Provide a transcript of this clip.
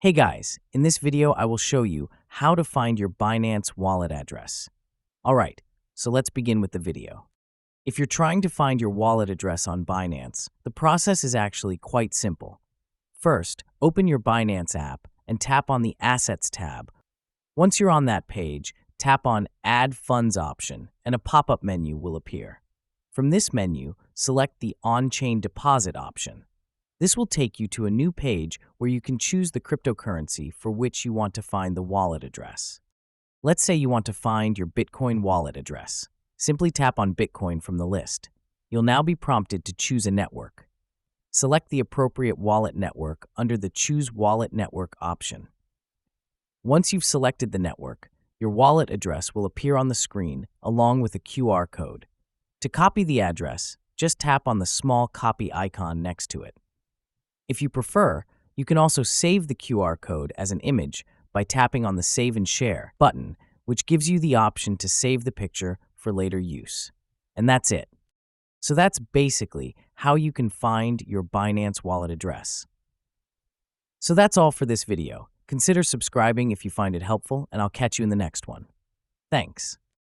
Hey guys, in this video I will show you how to find your Binance wallet address. Alright, so let's begin with the video. If you're trying to find your wallet address on Binance, the process is actually quite simple. First, open your Binance app and tap on the Assets tab. Once you're on that page, tap on Add Funds option and a pop-up menu will appear. From this menu, select the On-Chain Deposit option. This will take you to a new page where you can choose the cryptocurrency for which you want to find the wallet address. Let's say you want to find your Bitcoin wallet address. Simply tap on Bitcoin from the list. You'll now be prompted to choose a network. Select the appropriate wallet network under the Choose Wallet Network option. Once you've selected the network, your wallet address will appear on the screen along with a QR code. To copy the address, just tap on the small copy icon next to it. If you prefer, you can also save the QR code as an image by tapping on the Save and Share button, which gives you the option to save the picture for later use. And that's it. So that's basically how you can find your Binance wallet address. So that's all for this video. Consider subscribing if you find it helpful, and I'll catch you in the next one. Thanks.